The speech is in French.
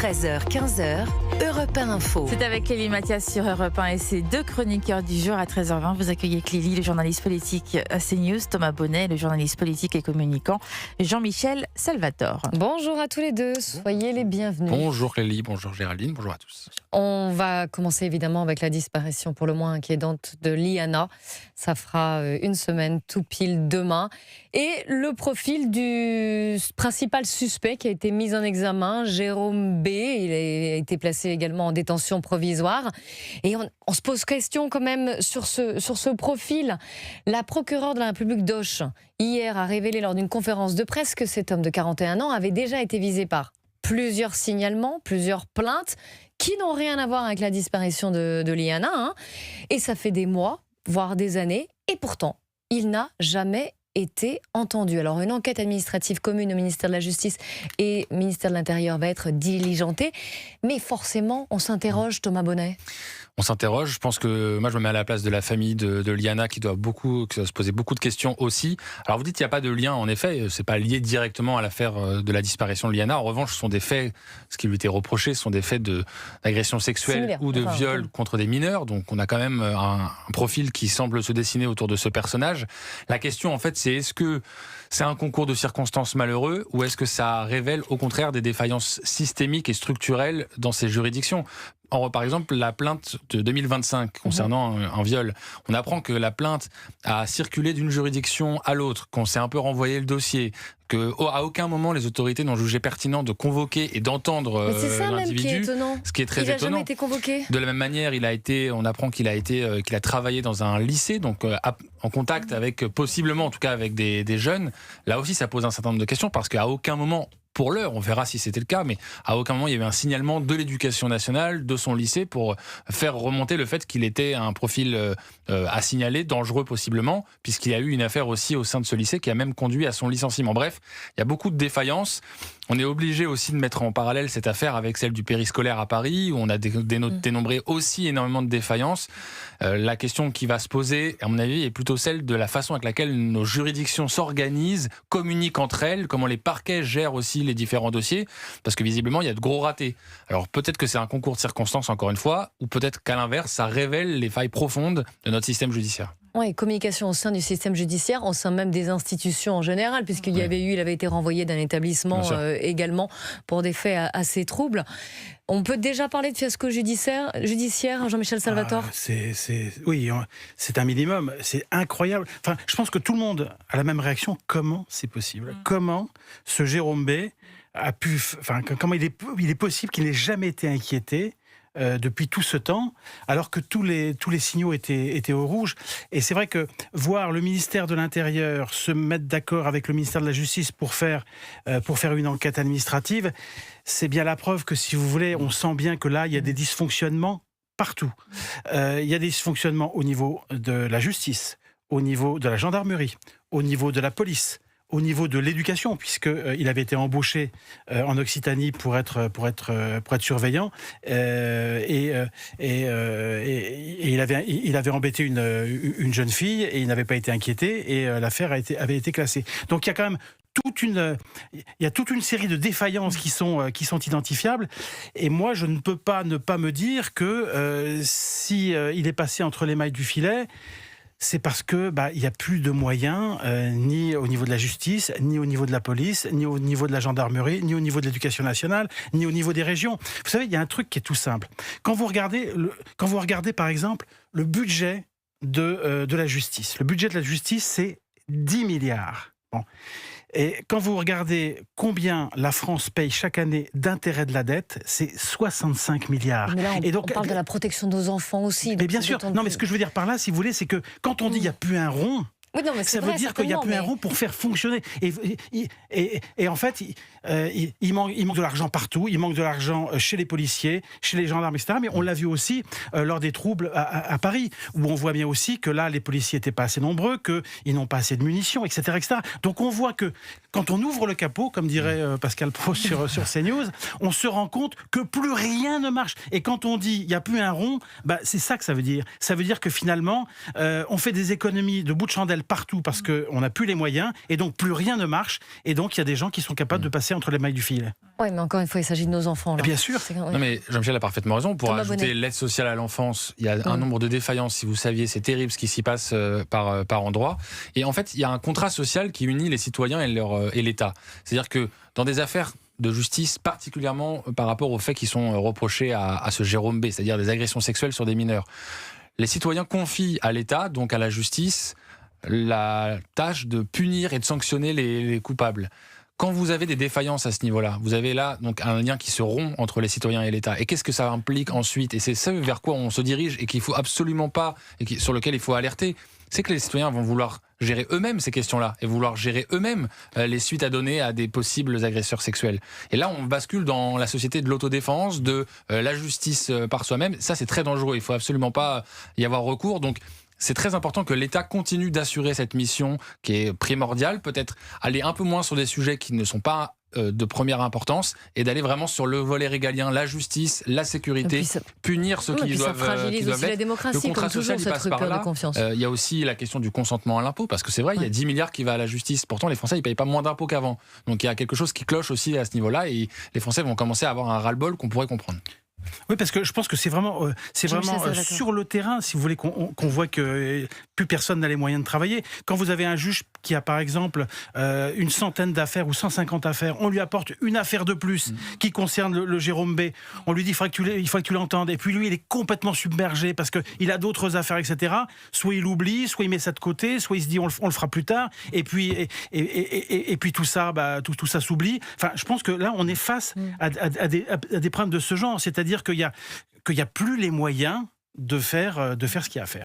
13h-15h, Europe 1 Info. C'est avec Clélie Mathias sur Europe 1 et ses deux chroniqueurs du jour à 13h20. Vous accueillez Clélie, le journaliste politique à CNews, Thomas Bonnet, le journaliste politique et communicant Jean-Michel Salvatore. Bonjour à tous les deux, soyez les bienvenus. Bonjour Clélie, bonjour Géraldine, bonjour à tous. On va commencer évidemment avec la disparition pour le moins inquiétante de Liana. Ça fera une semaine tout pile demain. Et le profil du principal suspect qui a été mis en examen, Jérôme B. Il a été placé également en détention provisoire. Et on se pose question quand même sur ce profil. La procureure de la République d'Auch, hier, a révélé lors d'une conférence de presse que cet homme de 41 ans avait déjà été visé par plusieurs signalements, plusieurs plaintes qui n'ont rien à voir avec la disparition de Liana. Hein. Et ça fait des mois, voire des années. Et pourtant, il n'a jamais été entendu. Alors, une enquête administrative commune au ministère de la Justice et au ministère de l'Intérieur va être diligentée. Mais forcément, on s'interroge, Thomas Bonnet. On s'interroge, je pense que moi je me mets à la place de la famille de Liana qui doit se poser beaucoup de questions aussi. Alors vous dites qu'il n'y a pas de lien, en effet, c'est pas lié directement à l'affaire de la disparition de Liana. En revanche, ce sont des faits, ce qui lui était reproché, ce sont des faits d'agression sexuelle ou de viol contre des mineurs. Donc on a quand même un profil qui semble se dessiner autour de ce personnage. La question en fait c'est est-ce que c'est un concours de circonstances malheureux ou est-ce que ça révèle au contraire des défaillances systémiques et structurelles dans ces juridictions ? Par exemple, la plainte de 2025 concernant un viol, on apprend que la plainte a circulé d'une juridiction à l'autre, qu'on s'est un peu renvoyé le dossier, qu'à aucun moment les autorités n'ont jugé pertinent de convoquer et d'entendre l'individu. C'est ça même qui est étonnant. Ce qui est très étonnant. Il n'a jamais été convoqué. De la même manière, on apprend qu'il a travaillé dans un lycée, donc en contact avec, possiblement en tout cas avec des jeunes. Là aussi, ça pose un certain nombre de questions parce qu'à aucun moment, pour l'heure, on verra si c'était le cas, mais à aucun moment il y avait un signalement de l'éducation nationale, de son lycée, pour faire remonter le fait qu'il était un profil à signaler, dangereux possiblement, puisqu'il y a eu une affaire aussi au sein de ce lycée qui a même conduit à son licenciement. Bref, il y a beaucoup de défaillances. On est obligé aussi de mettre en parallèle cette affaire avec celle du périscolaire à Paris, où on a dénombré aussi énormément de défaillances. La question qui va se poser, à mon avis, est plutôt celle de la façon avec laquelle nos juridictions s'organisent, communiquent entre elles, comment les parquets gèrent aussi les différents dossiers, parce que visiblement, il y a de gros ratés. Alors peut-être que c'est un concours de circonstances, encore une fois, ou peut-être qu'à l'inverse, ça révèle les failles profondes de notre système judiciaire. Oui, communication au sein du système judiciaire, au sein même des institutions en général, puisqu'il il avait été renvoyé d'un établissement également pour des faits assez troubles. On peut déjà parler de fiasco judiciaire, Jean-Michel Salvatore ? Oui, c'est un minimum, c'est incroyable. Enfin, je pense que tout le monde a la même réaction. Comment c'est possible ? Comment ce Jérôme B comment il est possible qu'il n'ait jamais été inquiété depuis tout ce temps, alors que tous les signaux étaient au rouge. Et c'est vrai que voir le ministère de l'Intérieur se mettre d'accord avec le ministère de la Justice pour faire une enquête administrative, c'est bien la preuve que, si vous voulez, on sent bien que là, il y a des dysfonctionnements partout. Il y a des dysfonctionnements au niveau de la justice, au niveau de la gendarmerie, au niveau de la police, au niveau de l'éducation, puisqu'il avait été embauché en Occitanie pour être surveillant, et il avait embêté une jeune fille et il n'avait pas été inquiété, et l'affaire avait été classée. Donc il y a quand même toute une série de défaillances qui sont identifiables, et moi je ne peux pas ne pas me dire que si il est passé entre les mailles du filet, c'est parce que il y a plus de moyens, ni au niveau de la justice, ni au niveau de la police, ni au niveau de la gendarmerie, ni au niveau de l'éducation nationale, ni au niveau des régions. Vous savez, il y a un truc qui est tout simple. Quand vous regardez par exemple le budget de la justice, le budget de la justice, c'est 10 milliards. Bon. Et quand vous regardez combien la France paye chaque année d'intérêts de la dette, c'est 65 milliards. Mais là, et donc, on parle de la protection de nos enfants aussi. Mais bien sûr. Non, mais ce que je veux dire par là, si vous voulez, c'est que quand on dit qu'il n'y a plus un rond, oui, non, mais ça veut dire qu'il n'y a plus un rond pour faire fonctionner. Et en fait, il manque de l'argent partout. Il manque de l'argent chez les policiers, chez les gendarmes, etc. Mais on l'a vu aussi lors des troubles à Paris, où on voit bien aussi que là, les policiers n'étaient pas assez nombreux, qu'ils n'ont pas assez de munitions, etc., etc. Donc on voit que quand on ouvre le capot, comme dirait Pascal Pro sur CNews, on se rend compte que plus rien ne marche. Et quand on dit il n'y a plus un rond, c'est ça que ça veut dire. Ça veut dire que finalement, on fait des économies de bout de chandelle appels partout parce qu'on n'a plus les moyens et donc plus rien ne marche. Et donc il y a des gens qui sont capables de passer entre les mailles du filet. Oui, mais encore une fois, il s'agit de nos enfants. Là. Bien sûr. Non mais Jean-Michel a parfaitement raison. Pour Thomas ajouter Bonnet. l'aide sociale à l'enfance, il y a un nombre de défaillances. Si vous saviez, c'est terrible ce qui s'y passe par endroit. Et en fait, il y a un contrat social qui unit les citoyens et l'État. C'est-à-dire que dans des affaires de justice, particulièrement par rapport aux faits qui sont reprochés à ce Jérôme B, c'est-à-dire des agressions sexuelles sur des mineurs, les citoyens confient à l'État, donc à la justice, la tâche de punir et de sanctionner les coupables. Quand vous avez des défaillances à ce niveau-là, vous avez là donc un lien qui se rompt entre les citoyens et l'État. Et qu'est-ce que ça implique ensuite ? Et c'est ce vers quoi on se dirige et qu'il faut absolument pas, et sur lequel il faut alerter, c'est que les citoyens vont vouloir gérer eux-mêmes ces questions-là et vouloir gérer eux-mêmes les suites à donner à des possibles agresseurs sexuels. Et là, on bascule dans la société de l'autodéfense, de la justice par soi-même. Ça, c'est très dangereux. Il faut absolument pas y avoir recours. Donc, c'est très important que l'État continue d'assurer cette mission qui est primordiale, peut-être aller un peu moins sur des sujets qui ne sont pas de première importance et d'aller vraiment sur le volet régalien, la justice, la sécurité, punir ceux qui doivent ça fragilise aussi la démocratie, le contrat comme social, toujours, il cette passe par rupture là. de confiance. Il y a aussi la question du consentement à l'impôt, parce que c'est vrai, il y a 10 milliards qui va à la justice. Pourtant, les Français, ils payent pas moins d'impôts qu'avant. Donc il y a quelque chose qui cloche aussi à ce niveau-là et les Français vont commencer à avoir un ras-le-bol qu'on pourrait comprendre. Oui, parce que je pense que c'est vraiment sur le terrain, si vous voulez, qu'on voit que plus personne n'a les moyens de travailler. Quand vous avez un juge qui a, par exemple, une centaine d'affaires ou 150 affaires, on lui apporte une affaire de plus qui concerne le Jérôme B. On lui dit il faut que tu l'entendes. Et puis lui, il est complètement submergé parce qu'il a d'autres affaires, etc. Soit il oublie, soit il met ça de côté, soit il se dit on le fera plus tard. Et puis, et puis tout ça, tout ça s'oublie. Enfin, je pense que là, on est face à des problèmes de ce genre. C'est-à-dire qu'il y a plus les moyens de faire ce qu'il y a à faire.